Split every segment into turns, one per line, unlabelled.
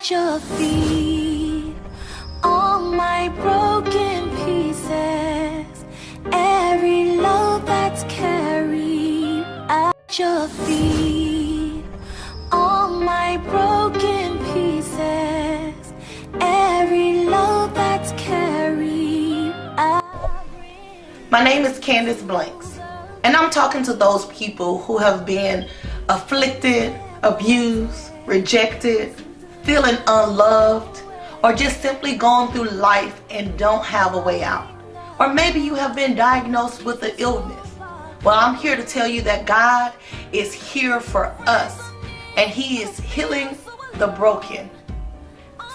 Your feet, all my broken pieces, every load that's carried at your feet, all my broken pieces, every load that's carried.
My name is Candace Blanks, and I'm talking to those people who have been afflicted, abused, rejected, feeling unloved, or just simply gone through life and don't have a way out. Or maybe you have been diagnosed with an illness. Well, I'm here to tell you that God is here for us, and He is healing the broken.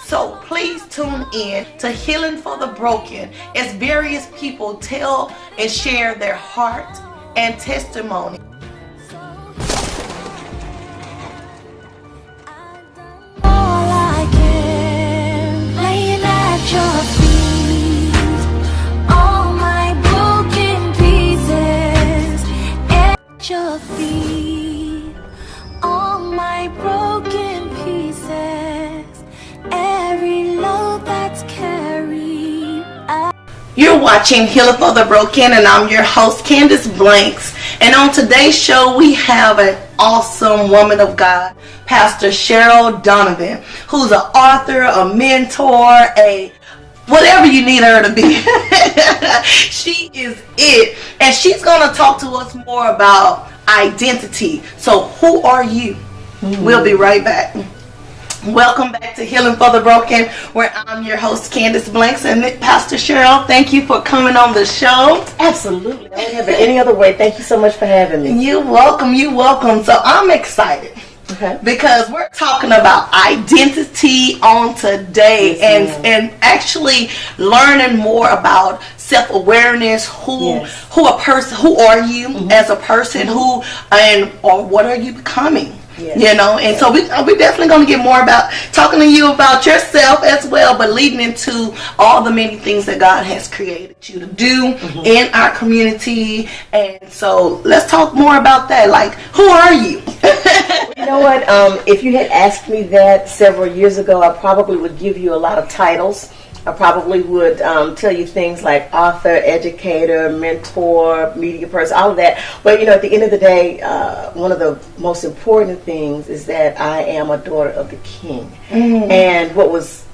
So please tune in to Healing for the Broken as various people tell and share their heart and testimony.
Your feet, all my broken pieces, at your feet, all my broken pieces, every load that's carried.
You're watching Healing for the Broken, and I'm your host, Candace Blanks. And on today's show, we have an awesome woman of God, Pastor Cheryl Donovan, who's an author, a mentor, a whatever you need her to be. She is it. And she's going to talk to us more about identity. So who are you? We'll be right back. Welcome back to Healing for the Broken, where I'm your host, Candace Blanks, and Pastor Cheryl, thank you for coming on the show.
Absolutely. I don't have it any other way. Thank you so much for having me.
You're welcome. You're welcome. So I'm excited.
Okay.
Because we're talking about identity on today,
Yes,
and actually learning more about self-awareness, who a person, who are you as a person, or what are you becoming?
Yes.
You know, and so we're definitely going to get more about talking to you about yourself as well, but leading into all the many things that God has created you to do in our community. And so let's talk more about that. Like, who are you?
You know what? If you had asked me that several years ago, I probably would give you a lot of titles. I probably would tell you things like author, educator, mentor, media person, all of that. But, you know, at the end of the day, one of the most important things is that I am a daughter of the King. And what was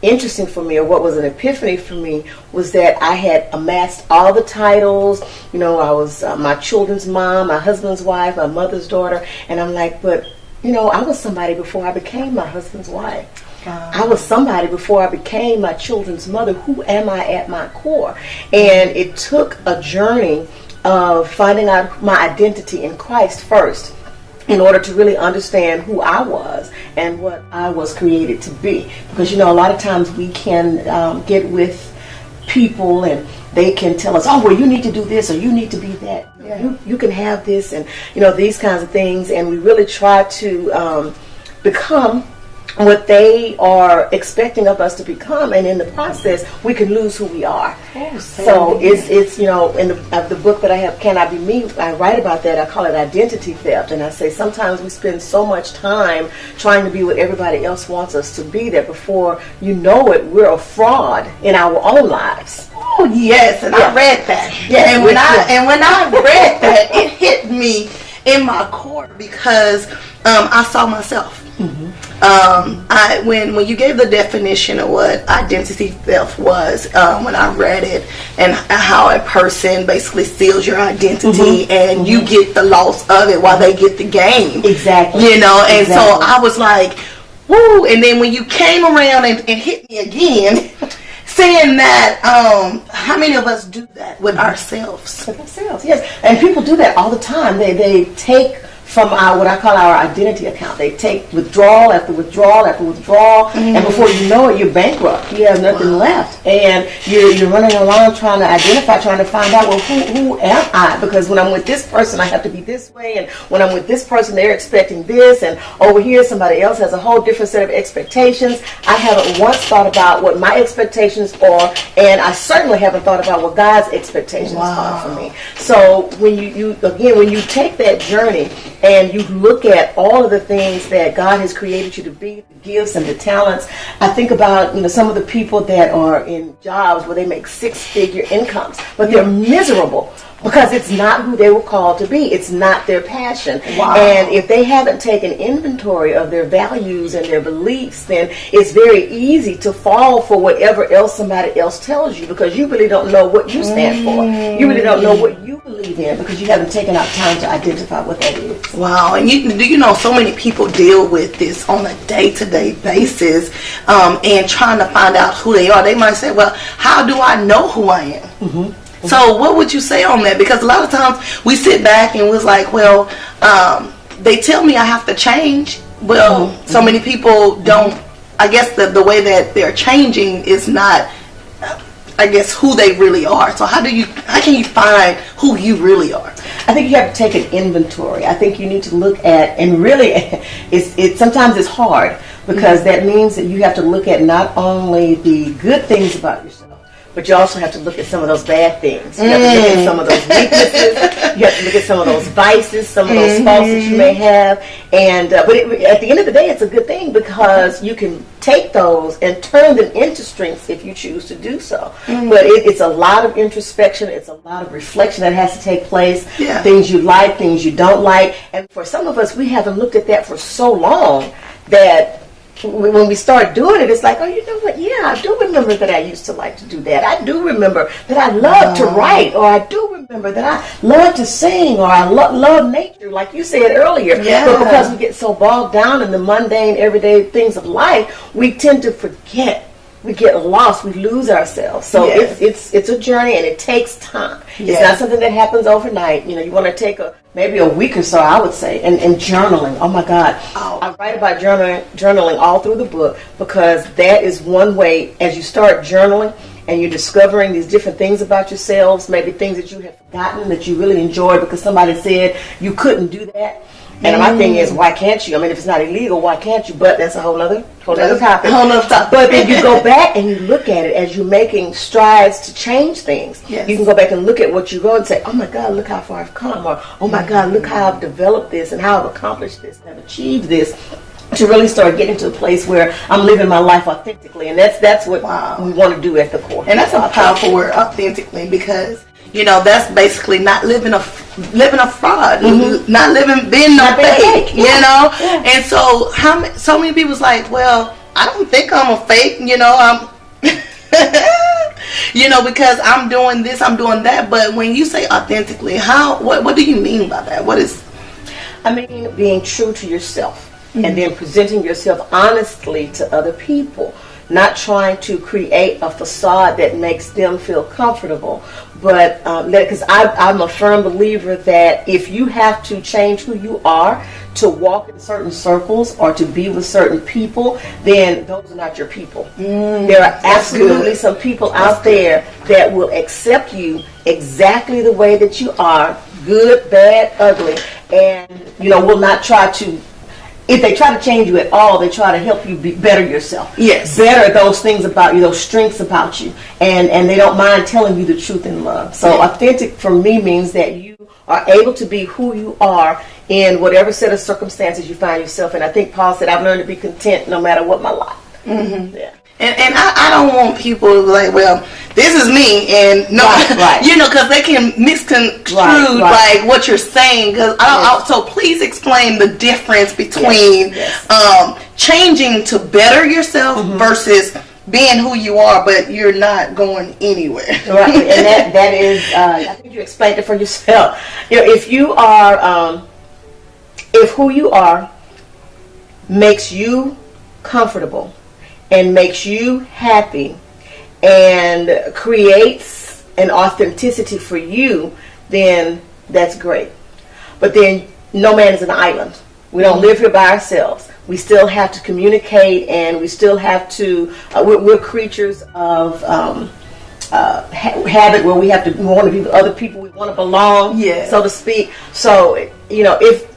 interesting for me, or what was an epiphany for me, was that I had amassed all the titles. You know, I was my children's mom, my husband's wife, my mother's daughter. And I'm like, but, you know, I was somebody before I became my husband's wife. I was somebody before I became my children's mother. Who am I at my core? And it took a journey of finding out my identity in Christ first, in order to really understand who I was and what I was created to be. Because, you know, a lot of times we can get with people and they can tell us, oh, well, you need to do this or you need to be that. You can have this, and, you know, these kinds of things. And we really try to become what they are expecting of us to become, and in the process we can lose who we are. So it's you know, in the book that I have, Can I Be Me, I write about that. I call it identity theft, and I say sometimes we spend so much time trying to be what everybody else wants us to be that before you know it, we're a fraud in our own lives.
Oh yes, and I read that. Yeah, and when I read that, it hit me in my core because I saw myself. When you gave the definition of what identity theft was, when I read it, and how a person basically steals your identity and you get the loss of it while they get the gain.
Exactly.
You know, and so I was like, woo. And then when you came around and hit me again, saying that, how many of us do that with ourselves?
With ourselves, yes. And people do that all the time. They take from our, what I call our identity account. They take withdrawal after withdrawal after withdrawal, and before you know it, you're bankrupt. You have nothing left, and you're running around trying to identify, trying to find out, well, who am I? Because when I'm with this person, I have to be this way, and when I'm with this person, they're expecting this, and over here, somebody else has a whole different set of expectations. I haven't once thought about what my expectations are, and I certainly haven't thought about what God's expectations are for me. So when you take that journey, and you look at all of the things that God has created you to be, the gifts and the talents, I think about, some of the people that are in jobs where they make six-figure incomes, but they're miserable because it's not who they were called to be. It's not their passion.
Wow.
And if they haven't taken inventory of their values and their beliefs, then it's very easy to fall for whatever else somebody else tells you, because you really don't know what you stand for. You really don't know what you believe in, because you haven't taken out time to identify what that is.
Wow. And you know, so many people deal with this on a day-to-day basis, and trying to find out who they are. They might say, well, how do I know who I am? Mm-hmm. So what would you say on that? Because a lot of times we sit back and was like, well, they tell me I have to change. Well, so many people don't. I guess the way that they're changing is not, I guess, who they really are. So how can you find who you really are?
I think you have to take an inventory. I think you need to look at, and really, sometimes it's hard, because that means that you have to look at not only the good things about yourself, but you also have to look at some of those bad things. You have to look at some of those weaknesses. You have to look at some of those vices, some of those faults that you may have. And but at the end of the day, it's a good thing, because you can take those and turn them into strengths if you choose to do so. But it's a lot of introspection. It's a lot of reflection that has to take place.
Yeah.
Things you like, things you don't like. And for some of us, we haven't looked at that for so long that when we start doing it, it's like, oh, you know what? Yeah, I do remember that I used to like to do that. I do remember that I love to write, or I do remember that I love to sing, or I love nature, like you said earlier.
Yeah.
But because we get so bogged down in the mundane, everyday things of life, we tend to forget. We get lost. We lose ourselves. So it's a journey, and it takes time.
Yes.
It's not something that happens overnight. You want to take maybe a week or so, I would say, and journaling. Oh my God, I write about journaling all through the book, because that is one way. As you start journaling and you're discovering these different things about yourselves, maybe things that you have forgotten that you really enjoyed because somebody said you couldn't do that. And my thing is, why can't you? I mean, if it's not illegal, why can't you? But that's a whole other topic. But then you go back and you look at it as you're making strides to change things.
Yes.
You can go back and look at what you wrote and say, oh my God, look how far I've come. Or, oh my God, look how I've developed this and how I've accomplished this and I've achieved this. To really start getting to a place where I'm living my life authentically. And that's what we want to do at the core.
And that's a powerful word, authentically, because that's basically not living a fraud, not being no fake,
Yeah.
And so so many people's like, well, I don't think I'm a fake, I'm, because I'm doing this, I'm doing that. But when you say authentically, what do you mean by that? What is?
I mean, being true to yourself, and then presenting yourself honestly to other people. Not trying to create a facade that makes them feel comfortable, but because I'm a firm believer that if you have to change who you are to walk in certain circles or to be with certain people, then those are not your people. There are absolutely some people out there that will accept you exactly the way that you are, good, bad, ugly, and will not try to. If they try to change you at all, they try to help you better yourself.
Yes.
Better those things about you, those strengths about you. And they don't mind telling you the truth in love. So authentic for me means that you are able to be who you are in whatever set of circumstances you find yourself in. I think Paul said, I've learned to be content no matter what my lot.
Mm-hmm. Yeah. And I don't want people to be like, well, this is me, and no,
right.
Because they can misconstrue like what you're saying. Because so please explain the difference between changing to better yourself versus being who you are, but you're not going anywhere.
Right, and that is, I think you explained it for yourself. If you are, if who you are makes you comfortable and makes you happy and creates an authenticity for you, then that's great. But then no man is an island. We don't live here by ourselves. We still have to communicate, and we still have to, we're creatures of habit, where we want to be with other people, we want to belong, so to speak. So, if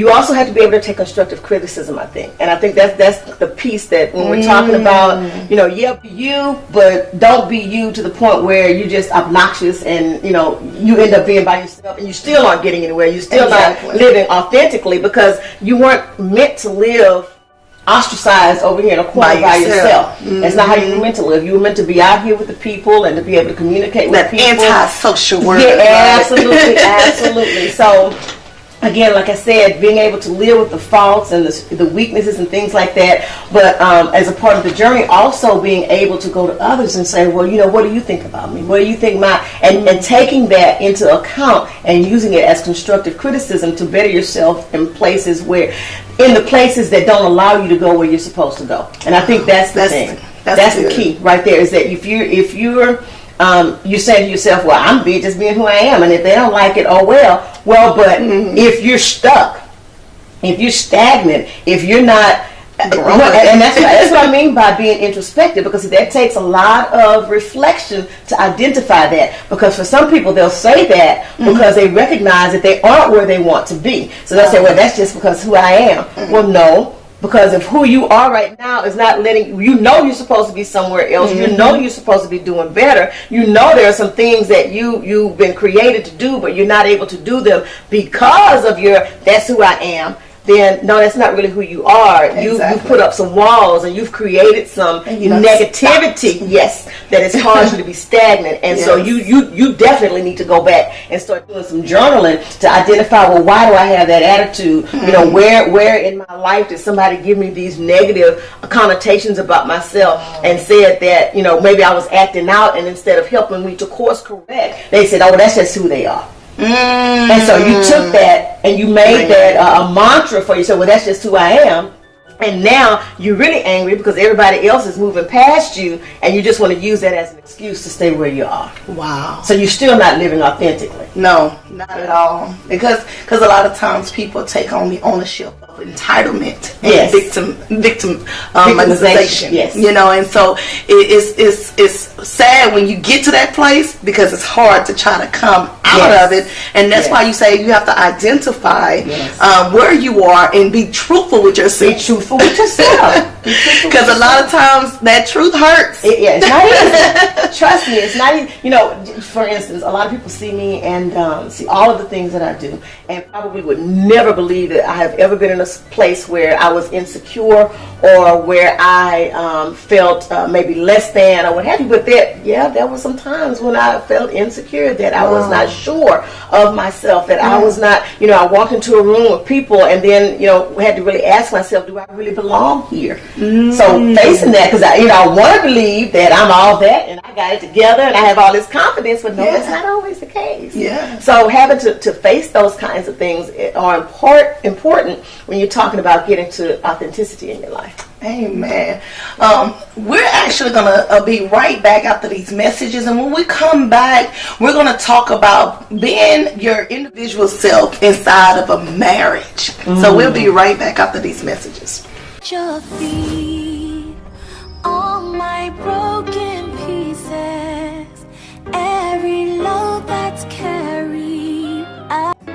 you also have to be able to take constructive criticism, I think. And I think that's the piece that when we're talking about, yeah, be you, but don't be you to the point where you're just obnoxious and, you end up being by yourself and you still aren't getting anywhere. You're still not living authentically because you weren't meant to live ostracized over here in a corner by yourself. That's not how you were meant to live. You were meant to be out here with the people and to be able to communicate with people.
That anti-social word.
Yeah, absolutely, absolutely. So, again, like I said, being able to live with the faults and the weaknesses and things like that, but as a part of the journey, also being able to go to others and say, well, what do you think about me? What do you think and taking that into account and using it as constructive criticism to better yourself in places in the places that don't allow you to go where you're supposed to go. And I think that's the thing. That's the key right there, is that if you're saying to yourself, well, I'm just being who I am, and if they don't like it, oh well. Well, but if you're stuck, if you're stagnant, if you're not, and that's what I mean by being introspective, because that takes a lot of reflection to identify that. Because for some people, they'll say that because they recognize that they aren't where they want to be. So they'll say, well, that's just because who I am. Well, no. Because of who you are right now is not letting you're supposed to be somewhere else. You're supposed to be doing better. There are some things that you've been created to do, but you're not able to do them because of that's who I am. Then no, that's not really who you are. Exactly. You've put up some walls and you've created some negativity, that has caused you to be stagnant. And so you definitely need to go back and start doing some journaling to identify, well, why do I have that attitude? Where in my life did somebody give me these negative connotations about myself and said that, maybe I was acting out, and instead of helping me to course correct, they said, oh, that's just who they are. And so you took that and you made that a mantra for yourself. Well, that's just who I am. And now you're really angry because everybody else is moving past you, and you just want to use that as an excuse to stay where you are. Wow. So you're still not living authentically.
No, not at all. Because a lot of times people take on the ownership of entitlement and victimization. Yes. And so it's sad when you get to that place, because it's hard to try to come out of it. And that's why you say you have to identify where you are and be truthful with yourself.
Be truthful with yourself.
Because a lot of times that truth hurts.
It's not easy. Trust me, it's not easy. For instance, a lot of people see me and see all of the things that I do, and probably would never believe that I have ever been in a place where I was insecure or where I felt maybe less than or what have you. But there were some times when I felt insecure, that I was not sure of myself, that I was not, I walked into a room with people and then, had to really ask myself, do I really belong here? So facing that, because I want to believe that I'm all that and I got it together and I have all this confidence, but no, that's not always the case. So having to face those kinds of things are important when you're talking about getting to authenticity in your life.
Amen. We're actually going to be right back after these messages, and when we come back, we're going to talk about being your individual self inside of a marriage. So we'll be right back after these messages.
Your feet, all my broken pieces, every load that's carried.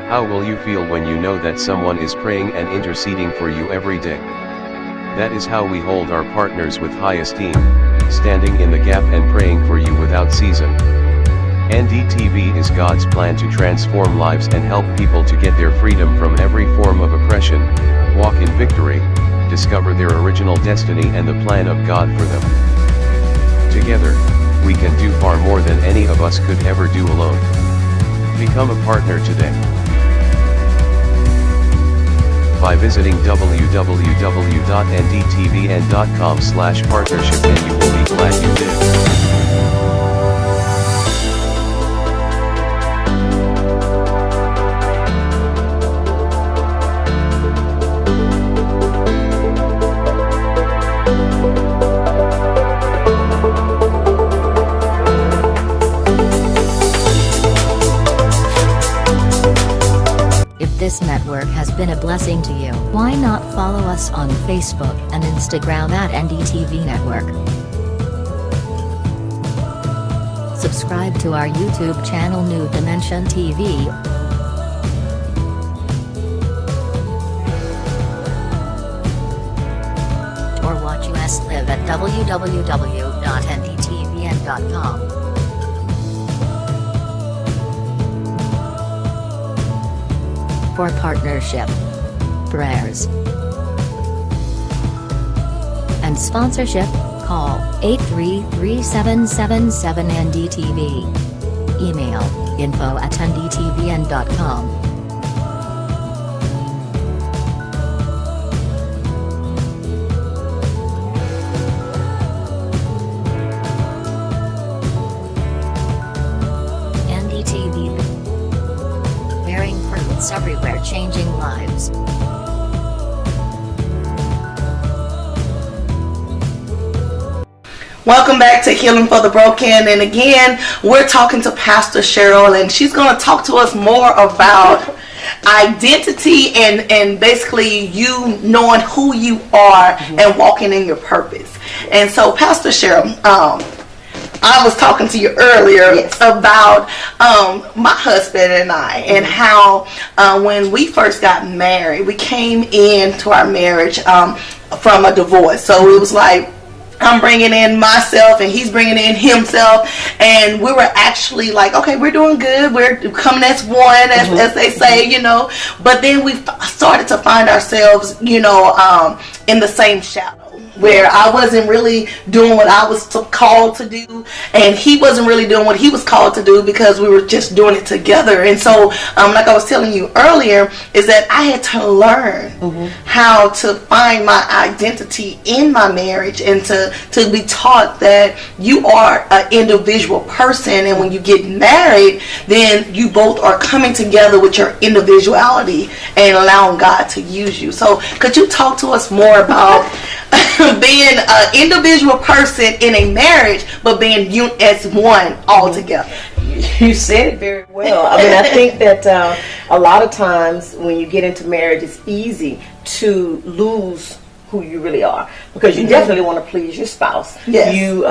How will you feel when you know that someone is praying and interceding for you every day? That is how we hold our partners with high esteem, standing in the gap and praying for you without season. NDTV is God's plan to transform lives and help people to get their freedom from every form of oppression, walk in victory, discover their original destiny and the plan of God for them. Together, we can do far more than any of us could ever do alone. Become a partner today by visiting www.ndtvn.com/partnership, and you will be glad you did.
This network has been a blessing to you. Why not follow us on Facebook and Instagram at NDTV Network? Subscribe to our YouTube channel New Dimension TV. or watch us live at www.ndtvn.com. For partnership, prayers, and sponsorship, call 833-777-NDTV. Email info@ndtvn.com. NDTV. Bearing fruits everywhere, changing lives.
Welcome back to Healing for the Broken, and again we're talking to Pastor Cheryl, and she's going to talk to us more about identity and basically you knowing who you are and walking in your purpose. And so Pastor Cheryl, I was talking to you earlier about my husband and I, and how when we first got married, we came into our marriage from a divorce. So it was like I'm bringing in myself and he's bringing in himself, and we were actually like, okay, we're doing good, we're coming as one, as they say, you know. But then we started to find ourselves, you know, in the same shadow, where I wasn't really doing what I was called to do, and he wasn't really doing what he was called to do, because we were just doing it together. And so like I was telling you earlier, is that I had to learn how to find my identity in my marriage, and to be taught that you are an individual person, and when you get married, then you both are coming together with your individuality and allowing God to use you. So could you talk to us more about being an individual person in a marriage, but being as one all together?
You said it very well. I mean, I think that a lot of times when you get into marriage, it's easy to lose who you really are, because you definitely want to please your spouse.
Yes.
You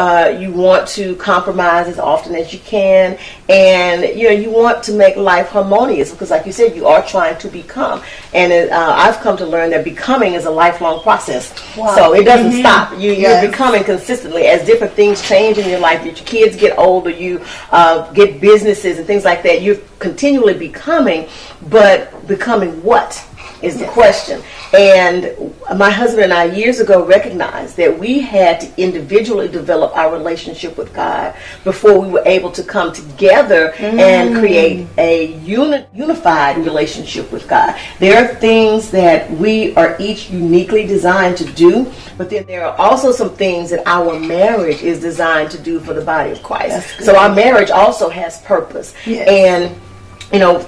want to compromise as often as you can, and you want to make life harmonious, because like you said, you are trying to become, and I've come to learn that becoming is a lifelong process.
Wow.
So it doesn't stop. You're becoming consistently as different things change in your life. Your kids get older, you get businesses and things like that. You're continually becoming, but becoming what is the question. And my husband and I years ago recognized that we had to individually develop our relationship with God before we were able to come together and create a unified relationship with God. There are things that we are each uniquely designed to do, but then there are also some things that our marriage is designed to do for the body of Christ. So our marriage also has purpose.
Yes.
And there are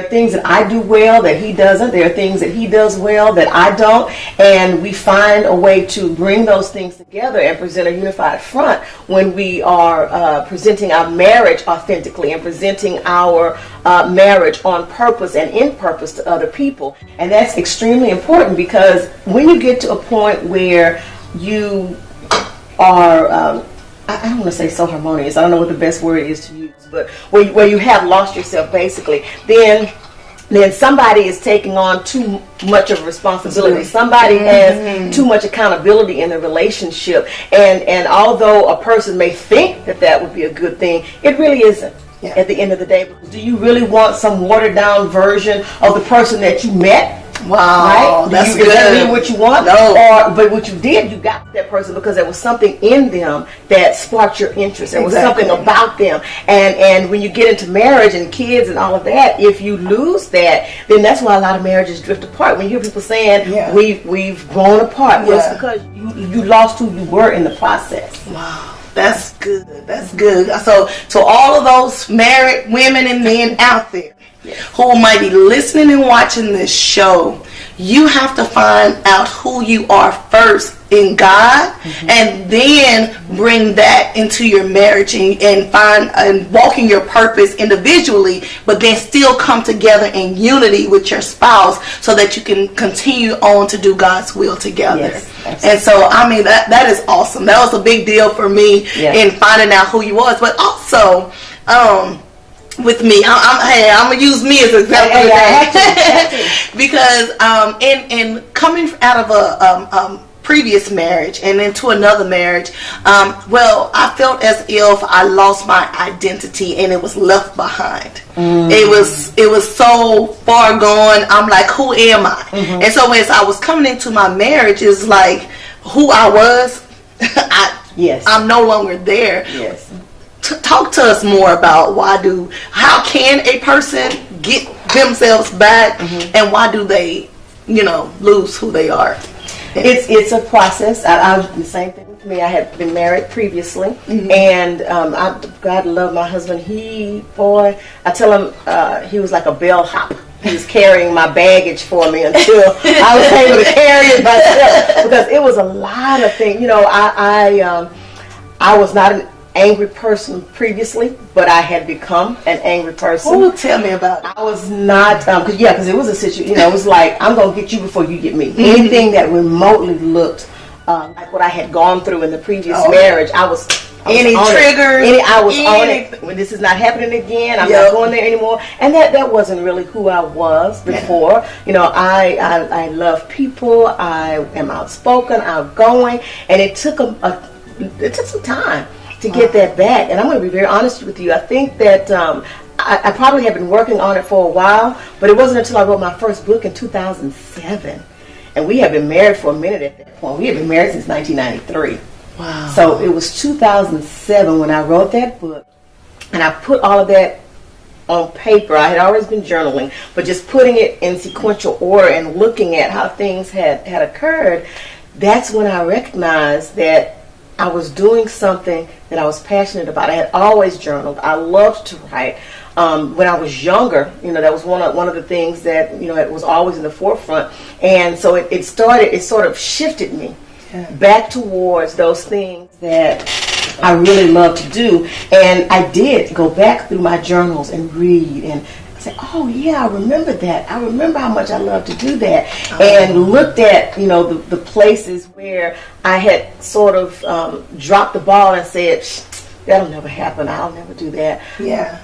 things that I do well that he doesn't. There are things that he does well that I don't. And we find a way to bring those things together and present a unified front when we are presenting our marriage authentically and presenting our marriage on purpose and in purpose to other people. And that's extremely important, because when you get to a point where you are I don't want to say so harmonious. I don't know what the best word is to use, but where you have lost yourself, basically, then somebody is taking on too much of a responsibility. Somebody has too much accountability in the relationship, and although a person may think that would be a good thing, it really isn't. At the end of the day, do you really want some watered down version of the person that you met?
Wow,
right?
that's good.
Is that really what you want?
No.
But what you did, you got that person because there was something in them that sparked your interest. There was something about them. And when you get into marriage and kids and all of that, if you lose that, then that's why a lot of marriages drift apart. When you hear people saying, we've grown apart, well, it's because you lost who you were in the process.
Wow. That's good. That's good. So to all of those married women and men out there who might be listening and watching this show, you have to find out who you are first in God, and then bring that into your marriage and find and walk in your purpose individually, but then still come together in unity with your spouse so that you can continue on to do God's will together. Yes, and so, I mean, that is awesome. That was a big deal for me in finding out who you was, but also with me, I'm gonna use me as an example today. Because in coming out of previous marriage and into another marriage, well, I felt as if I lost my identity and it was left behind. It was so far gone. I'm like, who am I? And so as I was coming into my marriage, it's like who I was. I'm no longer there. Talk to us more about how can a person get themselves back, and why do they, lose who they are?
It's a process. I the same thing with me. I had been married previously, and God love my husband. I tell him he was like a bellhop. He was carrying my baggage for me until I was able to carry it myself, because it was a lot of things. I was not an angry person previously, but I had become an angry person.
Oh, tell me about it.
I was not, because it was a situation, it was like, I'm going to get you before you get me. Anything that remotely looked like what I had gone through in the previous marriage, I was
any triggers,
I was on it. When this is not happening again, I'm not going there anymore. And that wasn't really who I was before. I love people. I am outspoken, outgoing, and it took some time to get that back. And I'm going to be very honest with you. I think that I probably have been working on it for a while, but it wasn't until I wrote my first book in 2007. And we had been married for a minute at that point. We had been married since 1993.
Wow.
So it was 2007 when I wrote that book, and I put all of that on paper. I had always been journaling, but just putting it in sequential order and looking at how things had occurred, that's when I recognized that I was doing something that I was passionate about. I had always journaled. I loved to write. When I was younger, that was one of the things that, it was always in the forefront. And so it sort of shifted me back towards those things that I really love to do. And I did go back through my journals and read and say, oh yeah, I remember that. I remember how much I loved to do that. And looked at, the places where I had sort of dropped the ball and said, that'll never happen. I'll never do that.
Yeah.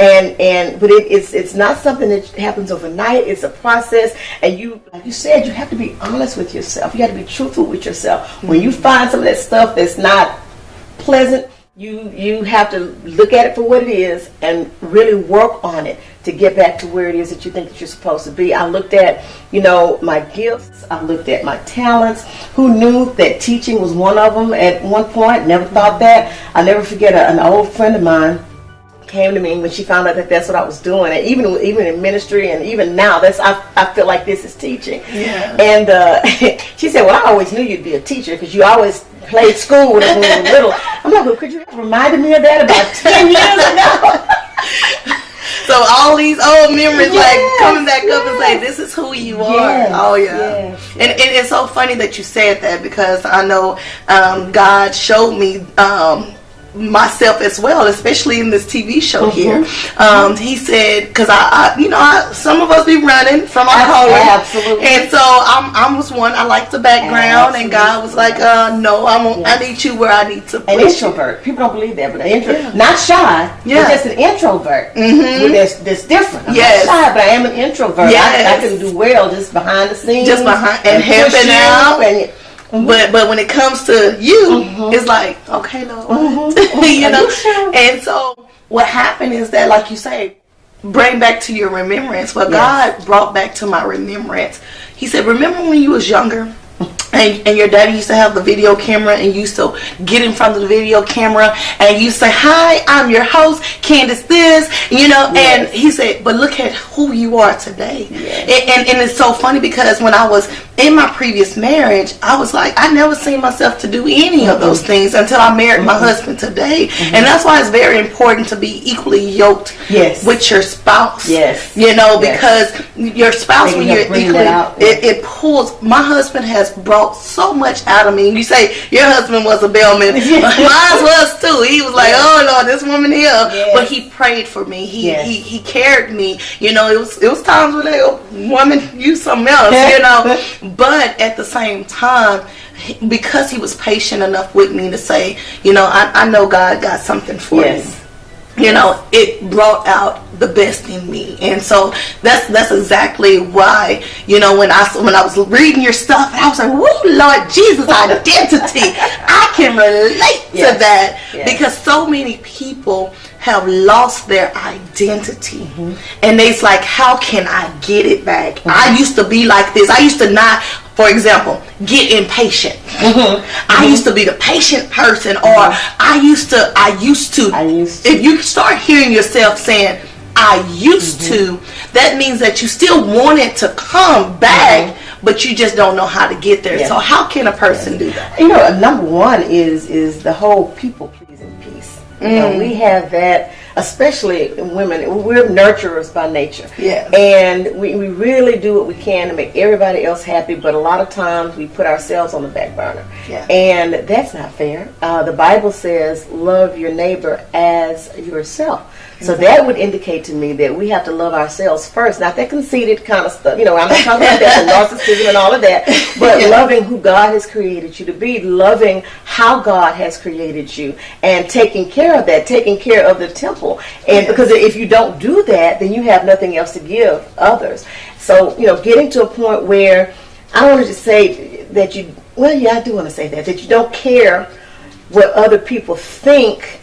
But it's not something that happens overnight. It's a process. And you, like you said, you have to be honest with yourself. You have to be truthful with yourself. When you find some of that stuff that's not pleasant, you have to look at it for what it is and really work on it to get back to where it is that you think that you're supposed to be. I looked at, my gifts. I looked at my talents. Who knew that teaching was one of them at one point? Never thought that. I'll never forget an old friend of mine came to me when she found out that that's what I was doing. And even in ministry, and even now, I feel like this is teaching.
Yeah.
And she said, well, I always knew you'd be a teacher because you always played school with us when we were little. I'm like, well, could you have reminded me of that about 10 years ago?
So all these old memories coming back up and say, this is who you are.
Yes,
Oh yeah.
yes.
And it's so funny that you said that, because I know God showed me myself as well, especially in this TV show here. He said, because some of us be running from our calling.
Absolutely.
And so I was one. I like the background, and God was like, no, I need you where I need to
An
push you.
introvert. People don't believe that, but not shy, but just an introvert. Well, that's different. I'm not shy, but I am an introvert. I can do well just behind the scenes,
just behind and helping out.
And
But when it comes to you, it's like, okay, Lord, And so what happened is that, like you say, bring back to your remembrance. What God brought back to my remembrance, He said, remember when you was younger? And your daddy used to have the video camera, and you used to get in front of the video camera and you say, hi, I'm your host, Candace this, and he said, but look at who you are today. And it's so funny, because when I was in my previous marriage, I was like, I never seen myself to do any of those things until I married my husband today. And that's why it's very important to be equally yoked with your spouse. Because your spouse, when you're equally, it pulls. My husband has brought so much out of me. And you say your husband was a bellman. Mine was too. He was like, oh Lord, this woman here. But he prayed for me. He carried me. It was times when woman, you something else. But at the same time, because he was patient enough with me to say, I know God got something for you. you know, it brought out the best in me. And so that's exactly why, you know, when I was reading your stuff, I was like, whoa, Lord Jesus, identity. I can relate to that because so many people have lost their identity. And it's like, how can I get it back? I used to be like this. I used to not, for example, get impatient. I used to be the patient person, or I used to. If you start hearing yourself saying, I used to, that means that you still want it to come back, but you just don't know how to get there. So how can a person do that?
You know, number one is the whole people-pleasing piece. You know, we have that, especially women. We're nurturers by nature. And we really do what we can to make everybody else happy, but a lot of times we put ourselves on the back burner. And that's not fair. The Bible says, love your neighbor as yourself. So that would indicate to me that we have to love ourselves first. Not that conceited kind of stuff. You know, I'm not talking about that, the narcissism and all of that. But loving who God has created you to be. Loving how God has created you. And taking care of that. Taking care of the temple. And because if you don't do that, then you have nothing else to give others. So, you know, getting to a point where, I don't want to just say that you, well, yeah, I do want to say that you don't care what other people think,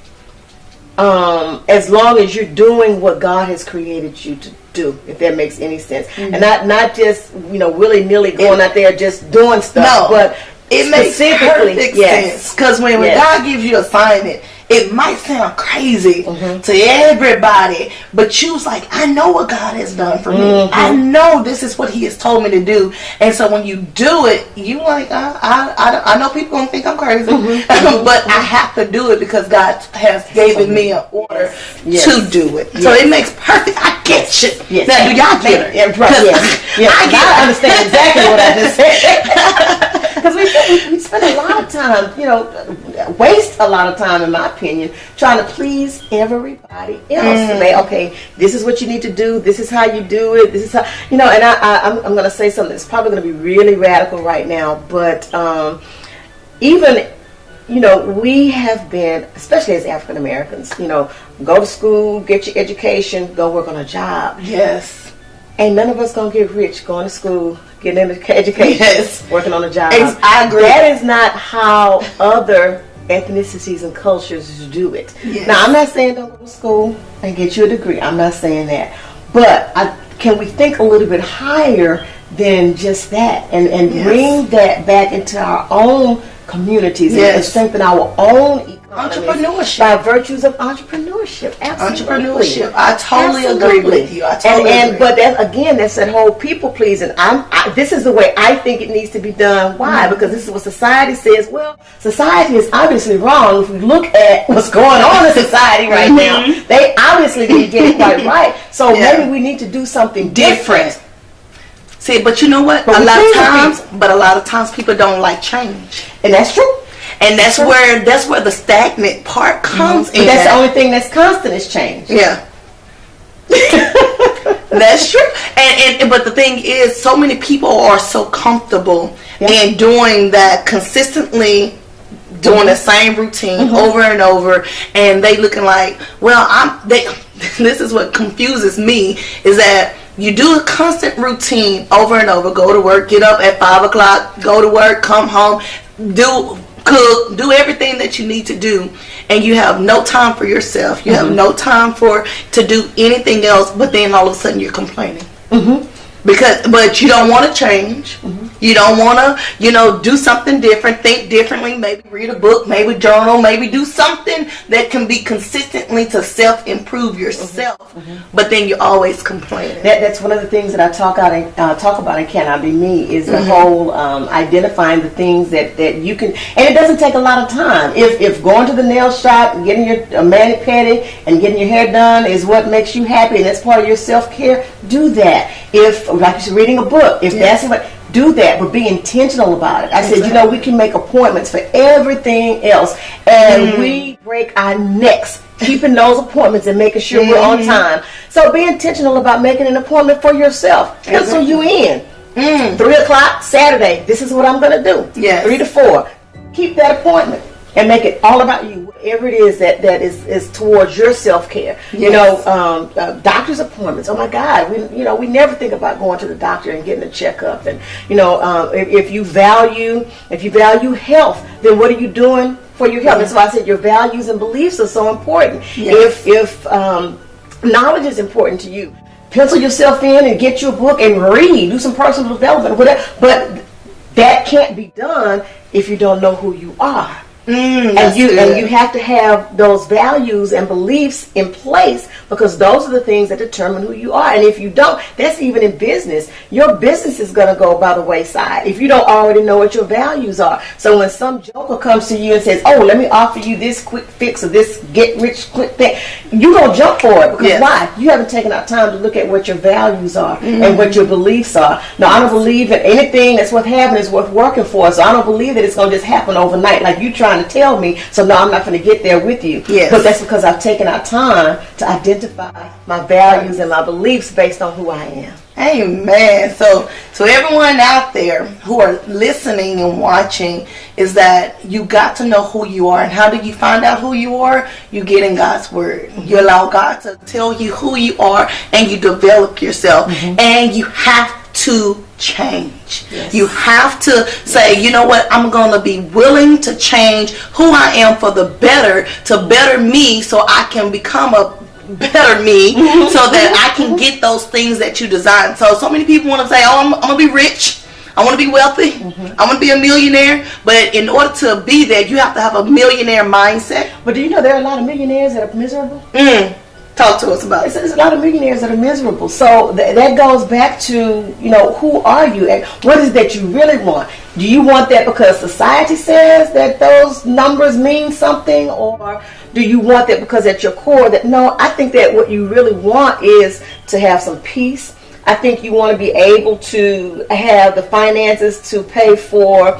as long as you're doing what God has created you to do, if that makes any sense. And not just, you know, willy-nilly going out there just doing stuff. But
it makes perfect sense. Because when God gives you an assignment, it might sound crazy to everybody, but you was like, I know what God has done for me. I know this is what He has told me to do. And so when you do it, you like, I know people gonna think I'm crazy, but I have to do it because God has given me an order to do it. So it makes perfect. I get you. Now, do y'all get it?
I understand exactly what I just said. Because we spend a lot of time, you know, waste a lot of time, in my opinion, trying to please everybody else. To say, okay, this is what you need to do. This is how you do it. This is how, you know. And I'm going to say something that's probably going to be really radical right now. But even, you know, we have been, especially as African Americans, you know, go to school, get your education, go work on a job. Ain't none of us gonna get rich going to school, getting an education, working on a job.
I agree.
That is not how other ethnicities and cultures do it. Now, I'm not saying don't go to school and get you a degree. I'm not saying that. But can we think a little bit higher than just that and bring that back into our own communities and strengthen our own economies
entrepreneurship
by virtues of entrepreneurship.
Entrepreneurship. I totally agree with you. I totally agree.
But that's that whole people pleasing. This is the way I think it needs to be done. Why? Because this is what society says. Well, society is obviously wrong. If we look at what's going on in society right now, they obviously didn't get it quite right. So maybe we need to do something different.
See, but you know what? A lot of times people don't like change.
And that's true.
And that's where the stagnant part comes in.
But that's the only thing that's constant is change.
That's true. And but the thing is, so many people are so comfortable in doing that consistently, doing the same routine over and over, and they looking like, well, this is what confuses me, is that you do a constant routine over and over. Go to work, get up at 5 o'clock, go to work, come home, cook, do everything that you need to do, and you have no time for yourself. You have no time to do anything else, but then all of a sudden you're complaining. But you don't want to change. You don't want to, do something different, think differently, maybe read a book, maybe journal, maybe do something that can be consistently to self-improve yourself, but then you're always complaining.
That's one of the things that I talk about in Cannot Be Me, is the whole identifying the things that you can, and it doesn't take a lot of time. If going to the nail shop and getting your mani-pedi and getting your hair done is what makes you happy and that's part of your self-care, do that. If, like you're reading a book, if that's what, do that, but be intentional about it. I said, we can make appointments for everything else, and we break our necks keeping those appointments and making sure we're on time. So be intentional about making an appointment for yourself. Pencil you in. 3 o'clock Saturday. This is what I'm going to do. 3 to 4. Keep that appointment. and make it all about you. Whatever it is that is towards your self-care.
Yes.
You know, doctor's appointments. Oh my God, we never think about going to the doctor and getting a checkup. And if you value health, then what are you doing for your health? That's why I said your values and beliefs are so important. Yes. If knowledge is important to you, pencil yourself in and get you a book and read. Do some personal development, whatever. But that can't be done if you don't know who you are. And you have to have those values and beliefs in place, because those are the things that determine who you are. And if you don't, that's even in business. Your business is going to go by the wayside if you don't already know what your values are. So when some joker comes to you and says, oh, let me offer you this quick fix or this get rich quick thing, you're going to jump for it, because why? You haven't taken out time to look at what your values are and what your beliefs are. Now, I don't believe that anything that's worth having is worth working for. So I don't believe that it's going to just happen overnight like you trying to tell me. So no, I'm not going to get there with you. Yes. But that's because I've taken out time to identify my values and my beliefs based on who I am.
Amen. So everyone out there who are listening and watching, is that you got to know who you are. And how do you find out who you are? You get in God's word. You allow God to tell you who you are, and you develop yourself. And you have to change. Yes. You have to say, you know what, I'm going to be willing to change who I am for the better, to better me, so I can become a better me, so that I can get those things that you desire. So many people want to say, oh, I'm going to be rich, I want to be wealthy, I want to be a millionaire. But in order to be there, you have to have a millionaire mindset.
But do you know there are a lot of millionaires that are miserable?
Talk to us about it.
There's a lot of millionaires that are miserable. So that goes back to, who are you and what is it that you really want? Do you want that because society says that those numbers mean something, or do you want that because at your core that, no, I think that what you really want is to have some peace. I think you want to be able to have the finances to pay for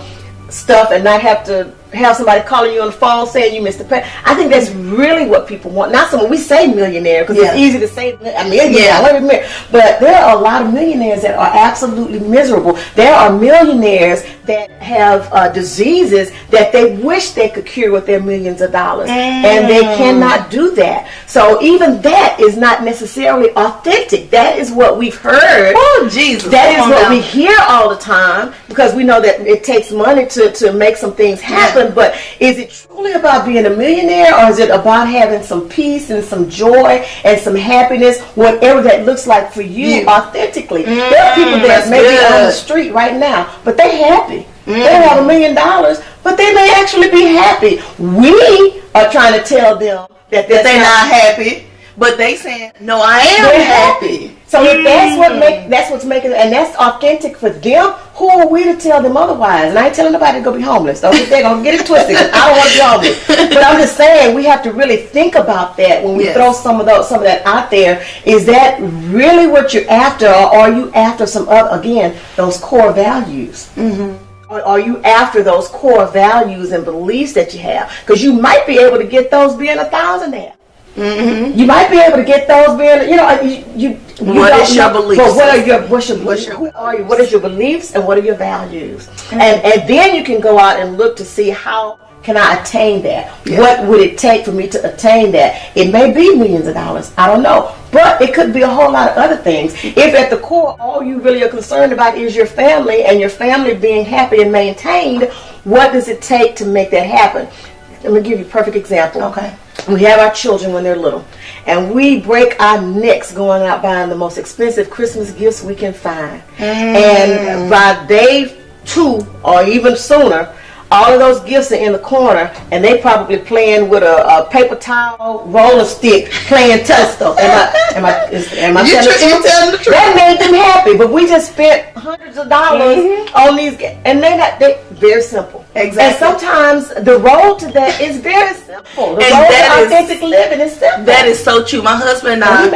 stuff and not have to have somebody calling you on the phone saying you missed the pay. I think that's really what people want. Not someone, we say millionaire because it's easy to say a millionaire, but there are a lot of millionaires that are absolutely miserable. There are millionaires that have diseases that they wish they could cure with their millions of dollars, and they cannot do that. So even that is not necessarily authentic. That is what we've heard.
Oh, Jesus.
That is what we hear all the time, because we know that it takes money to make some things happen. But is it truly about being a millionaire, or is it about having some peace and some joy and some happiness, whatever that looks like for you authentically? There are people that may be on the street right now, but they're happy. They have $1 million, but they may actually be happy. We are trying to tell them that they're not happy,
but they saying, no, I am happy.
So if that's what's making it, and that's authentic for them, who are we to tell them otherwise? And I ain't telling nobody to go be homeless. Don't think they're gonna get it twisted. I don't want to be homeless. But I'm just saying we have to really think about that when we throw some of that out there. Is that really what you're after, or are you after some other, again, those core values? Or are you after those core values and beliefs that you have? Because you might be able to get those being a thousandaire. You might be able to get those being,
what is your beliefs?
But who are you? What is your beliefs and what are your values? And then you can go out and look to see, how can I attain that? What would it take for me to attain that? It may be millions of dollars. I don't know. But it could be a whole lot of other things. If at the core all you really are concerned about is your family, and your family being happy and maintained, what does it take to make that happen? Let me give you a perfect example.
Okay.
We have our children when they're little, and we break our necks going out buying the most expensive Christmas gifts we can find. And by day 2 or even sooner, all of those gifts are in the corner, and they probably playing with a paper towel roller stick, playing Telescope. Am I telling the truth? That made them happy, but we just spent hundreds of dollars on these, and they very simple.
Exactly.
And sometimes the road to that is very simple. The road to authentic living is simple.
That is so true. My husband and I,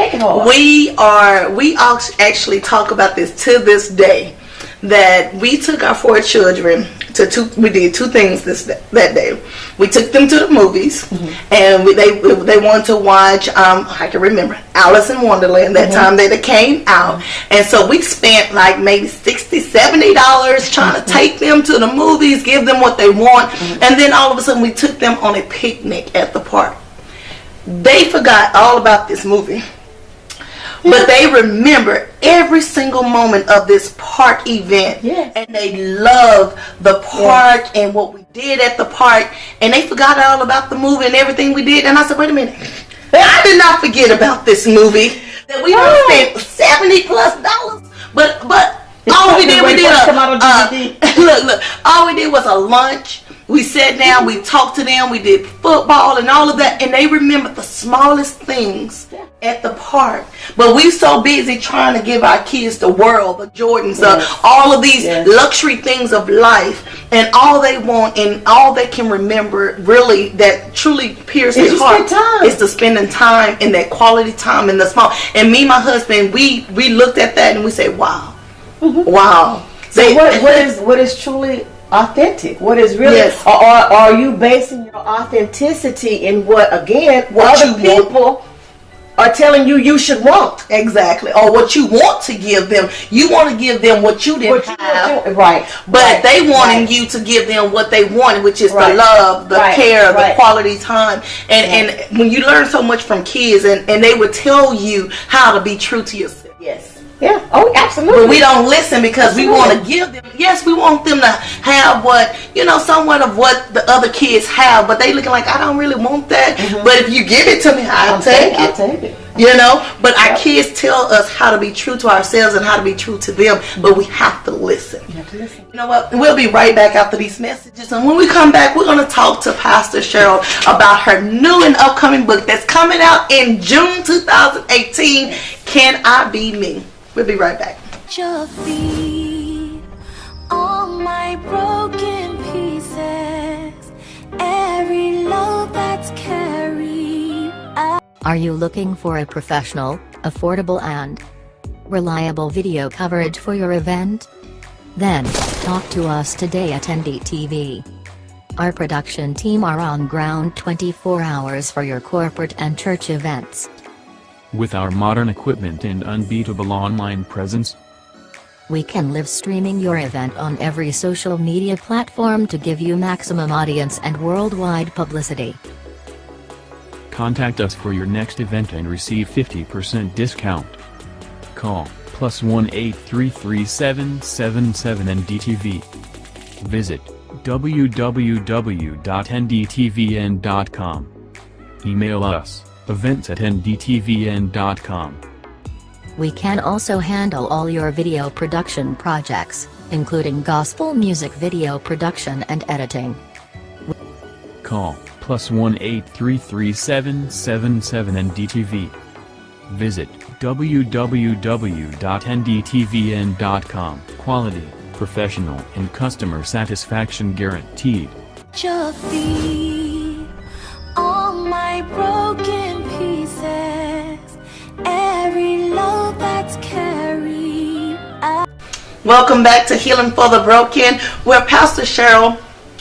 we actually talk about this to this day. that we took our 4 children to we did 2 things that day. We took them to the movies, and they wanted to watch, I can remember, Alice in Wonderland that time that it came out. And so we spent like maybe $60, $70 trying to take them to the movies, give them what they want, and then all of a sudden we took them on a picnic at the park. They forgot all about this movie. But they remember every single moment of this park event.
Yes.
And they love the park and what we did at the park. And they forgot all about the movie and everything we did. And I said, wait a minute. I did not forget about this movie. That we spent $70+. But all we did, look, all we did was a lunch. We sat down, we talked to them, we did football and all of that, and they remembered the smallest things at the park. But we so busy trying to give our kids the world, the Jordans, all of these luxury things of life, and all they want and all they can remember really that truly pierces their heart is to spending time in that quality time in the small. And me and my husband, we looked at that and we said, wow. Wow.
So what is truly authentic? What is really, or are you basing your authenticity in what other people are telling you should want?
Exactly. Or what you want to give them. You want to give them what you didn't have.
Right.
But they wanting you to give them what they wanted, which is the love, the care, the quality time. And when you learn so much from kids and they would tell you how to be true to yourself.
Yes. Yeah. Oh, absolutely.
But we don't listen because we want to give them. Yes, we want them to have what, somewhat of what the other kids have. But they looking like, I don't really want that. But if you give it to me, I'll take it.
I'll take it.
But our kids tell us how to be true to ourselves and how to be true to them. But we have to listen. You have to listen. You know what? We'll be right back after these messages. And when we come back, we're going to talk to Pastor Cheryl about her new and upcoming book that's coming out in June 2018, Can I Be Me? We'll be right back.
Your feet, all my broken pieces, every load that's carried.
Are you looking for a professional, affordable and reliable video coverage for your event? Then, talk to us today at NDTV. Our production team are on ground 24 hours for your corporate and church events.
With our modern equipment and unbeatable online presence,
we can live streaming your event on every social media platform to give you maximum audience and worldwide publicity.
Contact us for your next event and receive 50% discount. Call +1 833 NDTV. Visit www.ndtvn.com. Email us events@ndtvn.com.
We can also handle all your video production projects, including gospel music video production and editing.
Call +1 833 NDTV. Visit www.ndtvn.com. Quality, professional, and customer satisfaction guaranteed.
Your feet, all my broken pieces, every load that's carried.
Welcome back to Healing for the Broken, where Pastor Cheryl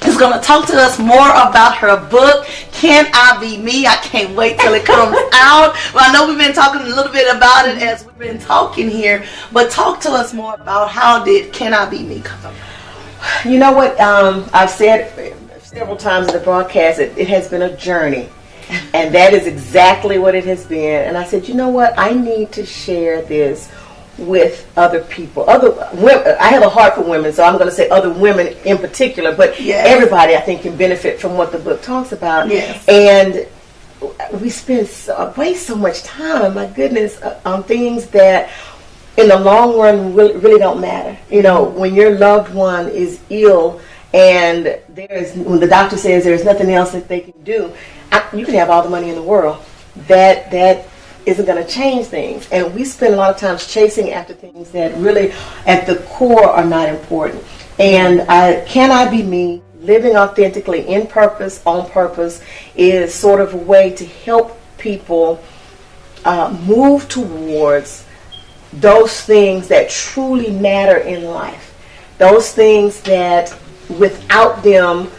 is going to talk to us more about her book, Can I Be Me? I can't wait till it comes out. Well, I know we've been talking a little bit about it as we've been talking here, but talk to us more about how did Can I Be Me come about?
You know what, I've said several times in the broadcast, it has been a journey. And that is exactly what it has been. And I said, you know what, I need to share this with other people. Other women, I have a heart for women, so I'm going to say other women in particular, but everybody I think can benefit from what the book talks about.
Yes.
And we waste so much time, my goodness, on things that in the long run really don't matter. When your loved one is ill and when the doctor says there's nothing else that they can do, you can have all the money in the world. That isn't going to change things. And we spend a lot of times chasing after things that really at the core are not important. And Can I Be Me? Living authentically in purpose, on purpose, is sort of a way to help people move towards those things that truly matter in life. those things that without them,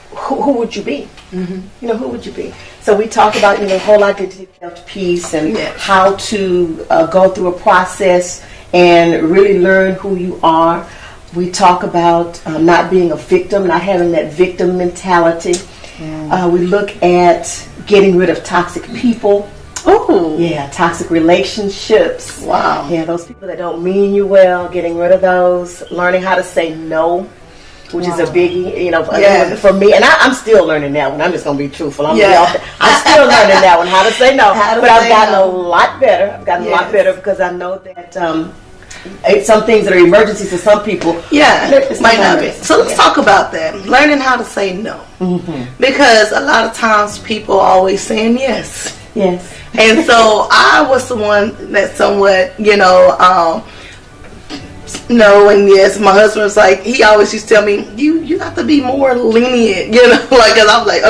who would you be? You know, who would you be? So we talk about, you know, whole identity piece and how to go through a process and really learn who you are. We talk about not being a victim, not having that victim mentality. We look at getting rid of toxic people.
Oh,
Yeah, toxic relationships.
wow.
Yeah, those people that don't mean you well, getting rid of those. Learning how to say no, which is a biggie, you know,
Yes.
for me. And I'm still learning that one. I'm just going to be truthful. I'm
Yeah.
still learning that one, how to say no.
How to
But I've
say
gotten
no.
a lot better. I've gotten a lot
Yes.
better because I know that some things that are emergencies to some people.
Yeah,
it's
might
not
not be.
emergency.
So let's talk about that. Learning how to say no. Because a lot of times people are always saying yes.
Yes.
And so I was the one that somewhat, no and yes. My husband was like, he always used to tell me, you have to be more lenient, like, cause I'm like,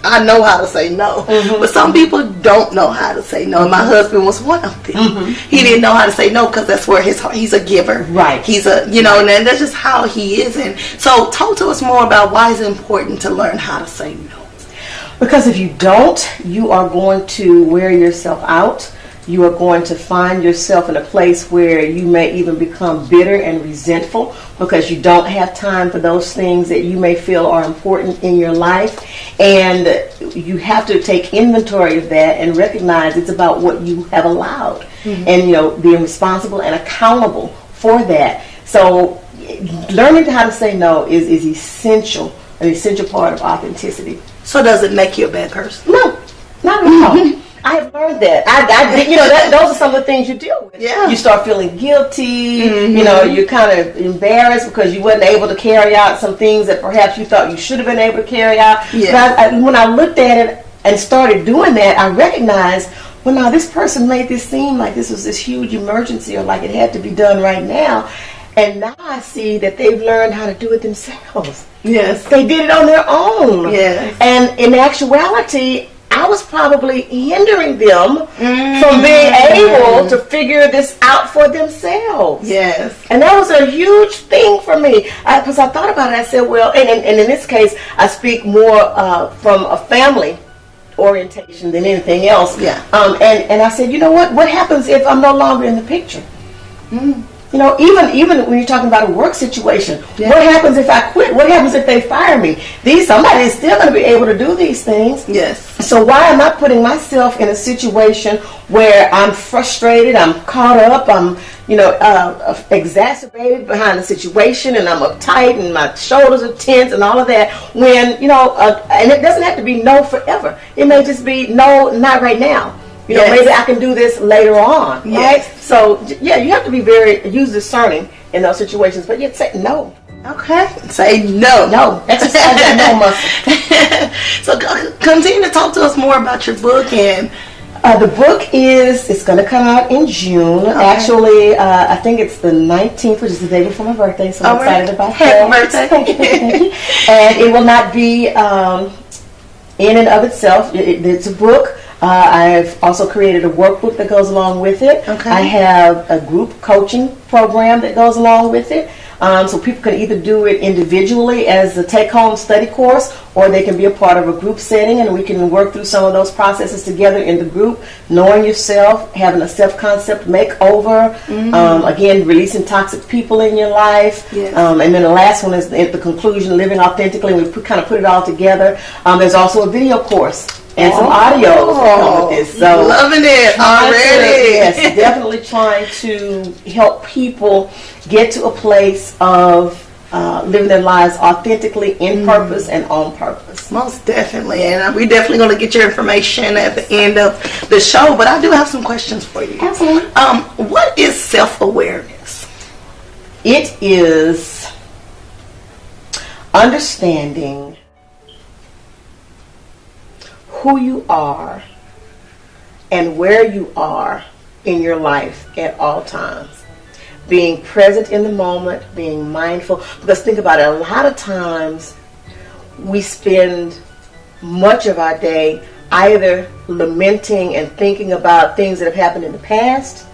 I know how to say no. But some people don't know how to say no. And my husband was one of them. He didn't know how to say no because that's where he's a giver.
Right.
He's and that's just how he is. And so talk to us more about why it's important to learn how to say no.
Because if you don't, you are going to wear yourself out. You are going to find yourself in a place where you may even become bitter and resentful because you don't have time for those things that you may feel are important in your life. And you have to take inventory of that and recognize it's about what you have allowed. And, being responsible and accountable for that. So learning how to say no is essential, an essential part of authenticity.
So does it make you a bad person?
No, not at all. I have learned that. Those are some of the things you deal with.
Yeah.
You start feeling guilty. You're kind of embarrassed because you wasn't able to carry out some things that perhaps you thought you should have been able to carry out.
Yeah.
But when I looked at it and started doing that, I recognized, well, now this person made this seem like this was this huge emergency or like it had to be done right now. And now I see that they've learned how to do it themselves.
Yes.
They did it on their own.
Yes.
And in actuality, I was probably hindering them from being able to figure this out for themselves.
Yes.
And that was a huge thing for me. Because I thought about it, I said, well, and in this case, I speak more from a family orientation than anything else.
Yeah.
And I said, you know what happens if I'm no longer in the picture? Even when you're talking about a work situation, what happens if I quit? What happens if they fire me? Somebody is still going to be able to do these things.
Yes.
So why am I putting myself in a situation where I'm frustrated, I'm caught up, I'm exacerbated behind the situation, and I'm uptight, and my shoulders are tense, and all of that? When and it doesn't have to be no forever. It may just be no, not right now. Maybe I can do this later on, right?
Yes.
So, you have to be use discerning in those situations, but yet say no.
Okay. Say no.
No. Exercise that no muscle.
So continue to talk to us more about your book. And
the book it's going to come out in June.
Okay.
Actually, I think it's the 19th, which is the day before my birthday, so I'm excited about
Happy
that.
birthday.
Thank you. And it will not be in and of itself. It's a book. I've also created a workbook that goes along with it.
Okay.
I have a group coaching program that goes along with it. So people can either do it individually as a take-home study course, or they can be a part of a group setting, and we can work through some of those processes together in the group, knowing yourself, having a self-concept makeover, again, releasing toxic people in your life.
Yes.
And then the last one is at the conclusion, living authentically. We kind of put it all together. There's also a video course and some audios that come with this. So
loving it already.
Yes, definitely trying to help people get to a place of living their lives authentically, in purpose and on purpose.
Most definitely. And we're definitely going to get your information at the end of the show. But I do have some questions for you.
Absolutely.
What is self-awareness?
It is understanding who you are and where you are in your life at all times. Being present in the moment, being mindful. Because think about it, a lot of times we spend much of our day either lamenting and thinking about things that have happened in the past,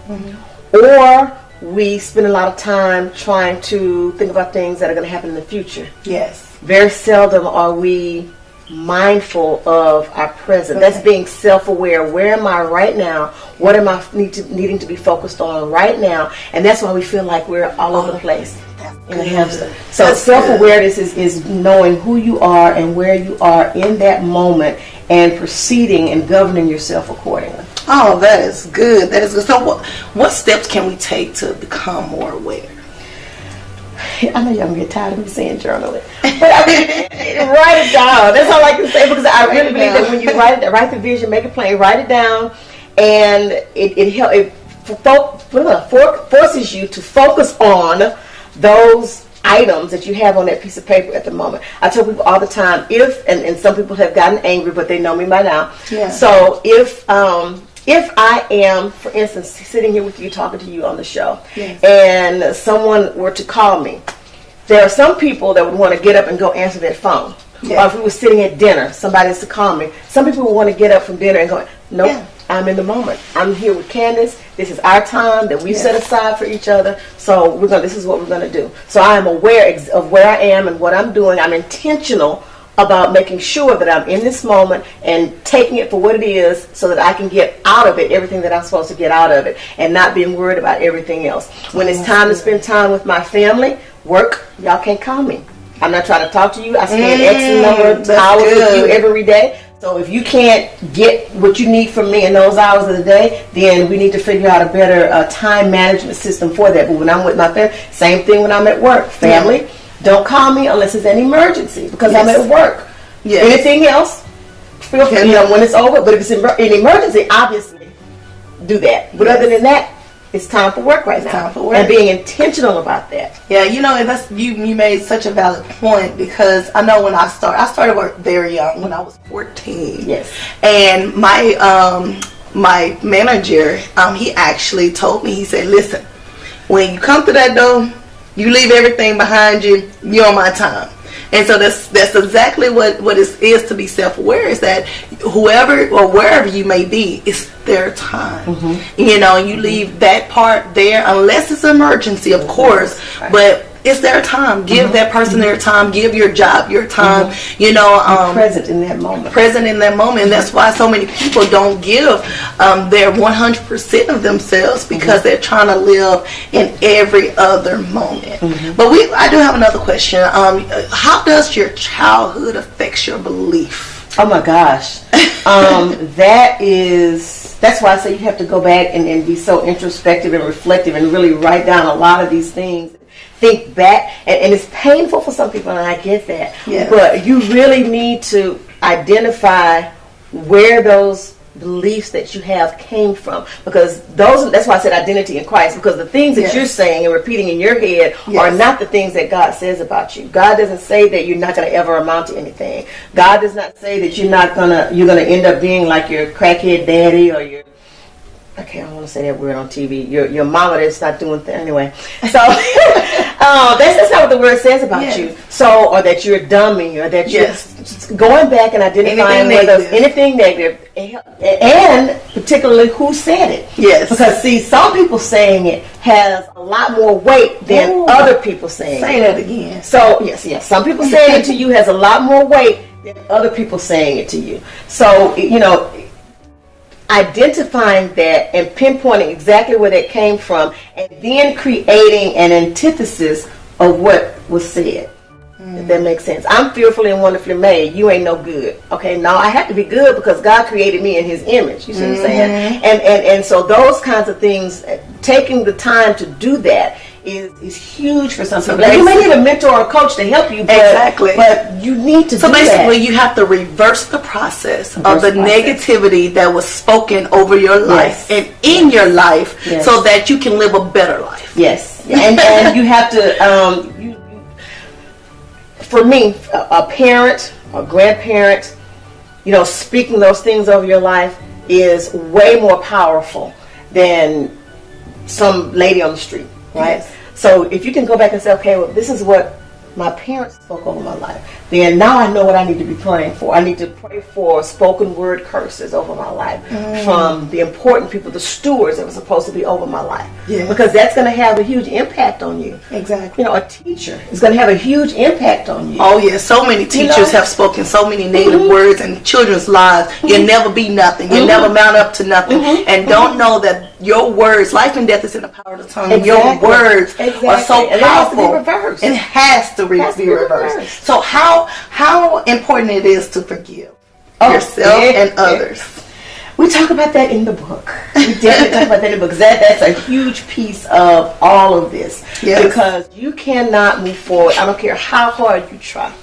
or we spend a lot of time trying to think about things that are going to happen in the future.
Yes.
Very seldom are we mindful of our present. That's being self-aware. Where am I right now? What am I needing to be focused on right now? And that's why we feel like we're all over the place in a hamster. So self-awareness is knowing who you are and where you are in that moment and proceeding and governing yourself accordingly.
Oh, that is good. That is good. So what steps can we take to become more aware?
I know y'all gonna get tired of me saying journal it, but I mean, write it down. That's all I can say, because I really believe that when you write the vision, make it plain, write it down, and it forces you to focus on those items that you have on that piece of paper at the moment. I tell people all the time, and some people have gotten angry, but they know me by now.
Yeah.
So if I am, for instance, sitting here with you, talking to you on the show,
yes,
and someone were to call me, there are some people that would want to get up and go answer their phone.
Yes.
Or if we were sitting at dinner, somebody is to call me. Some people would want to get up from dinner and go, nope,
Yeah.
I'm in the moment. I'm here with Candace. This is our time that we
Yes.
set aside for each other. So this is what we're going to do. So I am aware of where I am and what I'm doing. I'm intentional about making sure that I'm in this moment and taking it for what it is, so that I can get out of it everything that I'm supposed to get out of it, and not being worried about everything else. When it's time to spend time with my family, work, y'all can't call me. I'm not trying to talk to you. I spend X number of hours with you every day. So if you can't get what you need from me in those hours of the day, then we need to figure out a better time management system for that. But when I'm with my family, same thing when I'm at work. Family, don't call me unless it's an emergency, because I'm at work.
Yes.
Anything else, feel free, when it's over. But if it's an emergency, obviously do that. But other than that, it's time for work right now.
Time for work.
And being intentional about that.
Yeah, and that's you made such a valid point, because I know when I started work very young, when I was 14.
Yes.
And my manager, he actually told me, he said, listen, when you come through that door, you leave everything behind you, you're on my time. And so that's exactly what it is to be self-aware, is that whoever or wherever you may be, it's their time. And you leave that part there, unless it's an emergency, of course, but it's their time. Give that person their time. Give your job your time.
Present in that moment.
Present in that moment. And that's why so many people don't give their 100% of themselves, because they're trying to live in every other moment. But I do have another question. How does your childhood affect your belief?
Oh my gosh. That's why I say you have to go back and be so introspective and reflective and really write down a lot of these things. Think back, and it's painful for some people, and I get that.
Yes.
But you really need to identify where those beliefs that you have came from, because that's why I said identity in Christ, because the things that you're saying and repeating in your head are not the things that God says about you. God doesn't say that you're not going to ever amount to anything. God does not say that you're going to end up being like your crackhead daddy or your, I don't want to say that word on TV. Your mama that's not doing things anyway. So that's not what the word says about you. So, or that you're a dummy, or that you're going back and identifying anything negative, and particularly who said it.
Yes.
Because see, some people saying it has a lot more weight than other people saying it.
Say that again.
So yes, some people saying it to you has a lot more weight than other people saying it to you. So identifying that and pinpointing exactly where that came from, and then creating an antithesis of what was said. If that makes sense. I'm fearfully and wonderfully made. You ain't no good. Okay, now I have to be good because God created me in His image. You see what I'm saying? And so those kinds of things, taking the time to do that is huge for some people. Now, you may need a mentor or a coach to help you, but you need to do that. So
basically, you have to reverse the process of the negativity that was spoken over your life and in your life, so that you can live a better life.
Yes, and you have to. For me, a parent or grandparent, speaking those things over your life is way more powerful than some lady on the street, right? Yes. So if you can go back and say, okay, well, this is what my parents spoke over my life. then now I know what I need to be praying for. I need to pray for spoken word curses over my life from the important people, the stewards that were supposed to be over my life.
Yeah.
Because that's going to have a huge impact on you.
Exactly.
You know, a teacher is going to have a huge impact on you.
Oh yeah, so many teachers have spoken so many negative words in children's lives. You'll never be nothing. You'll never mount up to nothing. And don't know that your words, life and death is in the power of the tongue.
Exactly.
Your words are so
And it has to be
powerful.
reversed.
It has to be reversed. So how important it is to forgive yourself and others.
We talk about that in the book. We definitely talk about that in the book, because that's a huge piece of all of this.
Yes.
Because you cannot move forward. I don't care how hard you try.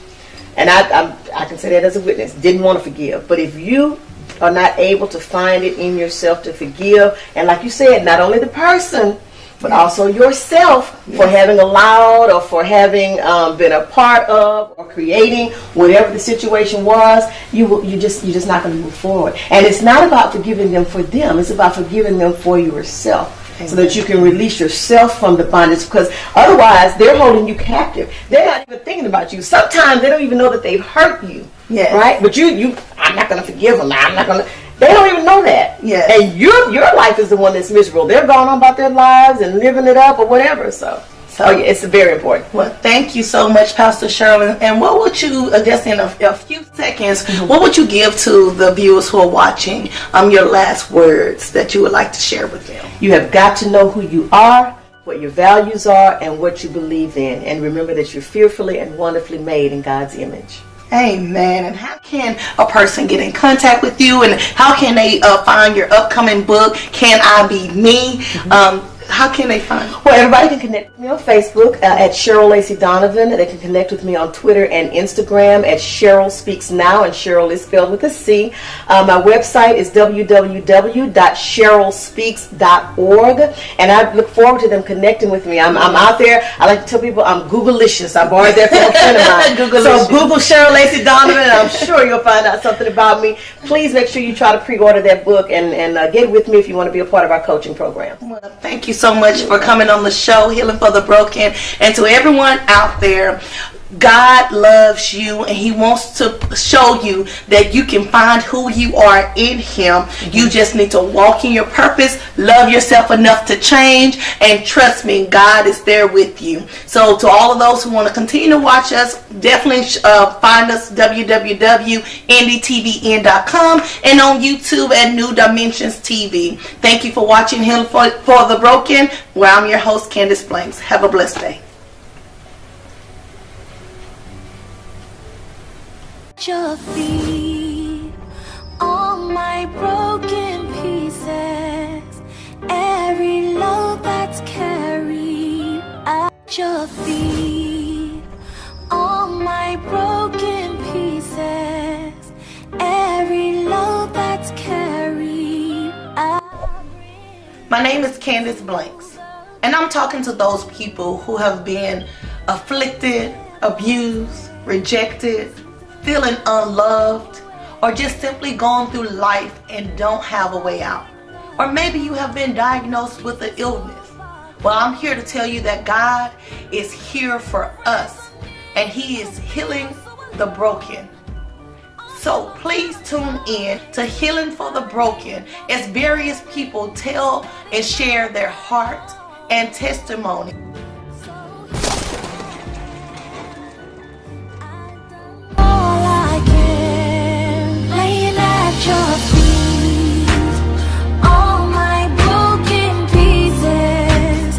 And I can say that as a witness. Didn't want to forgive. But if you are not able to find it in yourself to forgive, and like you said, not only the person, but also yourself for having allowed or for having been a part of or creating whatever the situation was, you're just not going to move forward. And it's not about forgiving them for them; it's about forgiving them for yourself, so that you can release yourself from the bondage. Because otherwise, they're holding you captive. They're not even thinking about you. Sometimes they don't even know that they've hurt you.
Yes.
Right? But I'm not going to forgive them. I'm not going to. They don't even know that.
Yes.
And your life is the one that's miserable. They're going on about their lives and living it up or whatever. So yeah, it's very important.
Well, thank you so much, Pastor Cheryl. And what would you, just in a few seconds, what would you give to the viewers who are watching, your last words that you would like to share with them?
You have got to know who you are, what your values are, and what you believe in. And remember that you're fearfully and wonderfully made in God's image.
Amen. And how can a person get in contact with you, and how can they find your upcoming book, Can I Be Me? How can they find you?
Well, everybody can connect with me on Facebook at Cheryl Lacey Donovan. They can connect with me on Twitter and Instagram at Cheryl Speaks Now, and Cheryl is spelled with a C. My website is www.cherylspeaks.org, and I look forward to them connecting with me. I'm out there. I like to tell people I'm Google-licious. I borrowed that from a friend of mine. So Google Cheryl Lacey Donovan, and I'm sure you'll find out something about me. Please make sure you try to pre-order that book and get with me if you want to be a part of our coaching program.
Well, thank you so much for coming on the show, Healing for the Broken. And to everyone out there, God loves you, and He wants to show you that you can find who you are in Him. You just need to walk in your purpose, love yourself enough to change, and trust me, God is there with you. So to all of those who want to continue to watch us, definitely find us www.ndtvn.com and on YouTube at New Dimensions TV. Thank you for watching Healing for the Broken, where I'm your host, Candace Blanks. Have a blessed day.
Your feet, all my broken pieces, every load that's carried at your feet, all my broken pieces, every load that's carried.
My name is Candace Blanks, and I'm talking to those people who have been afflicted, abused, rejected, feeling unloved, or just simply gone through life and don't have a way out. Or maybe you have been diagnosed with an illness. Well, I'm here to tell you that God is here for us, and He is healing the broken. So please tune in to Healing for the Broken as various people tell and share their heart and testimony.
Your feet, all my broken pieces.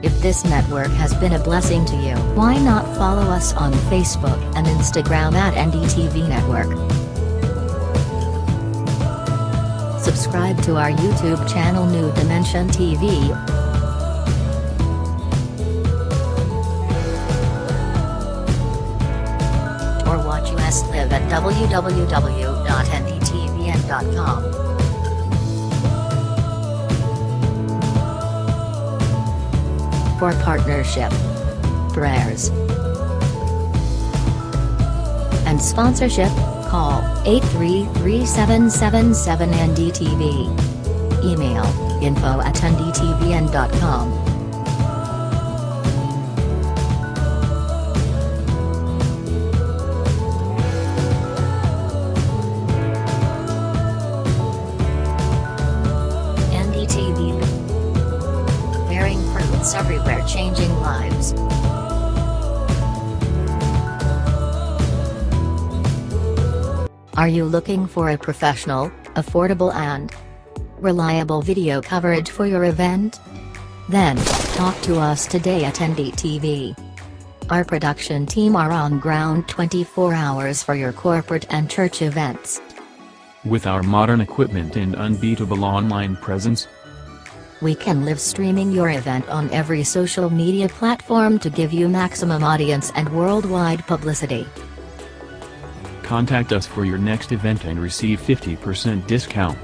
If this network has been a blessing to you, why not follow us on Facebook and Instagram at NDTV Network? Subscribe to our YouTube channel New Dimension TV. Or watch us live at www.ndtvn.com. For partnership, prayers, and sponsorship, call 833-7777-NDTV. Email info@ndtvn.com. events everywhere, changing lives. Are you looking for a professional, affordable and reliable video coverage for your event? Then, talk to us today at NDTV. Our production team are on ground 24 hours for your corporate and church events.
With our modern equipment and unbeatable online presence,
We can live streaming your event on every social media platform to give you maximum audience and worldwide publicity.
contact us for your next event and receive 50% discount.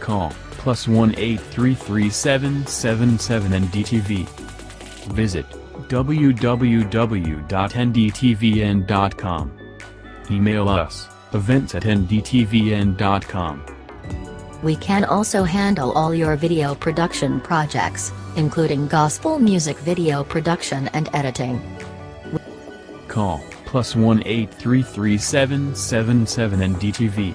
Call +1 833 NDTV. Visit www.ndtvn.com. Email us, events@ndtvn.com.
We can also handle all your video production projects, including gospel music video production and editing.
Call +1 833 NDTV.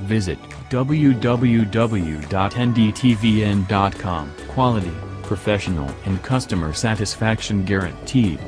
Visit www.ndtvn.com. Quality, professional and customer satisfaction guaranteed.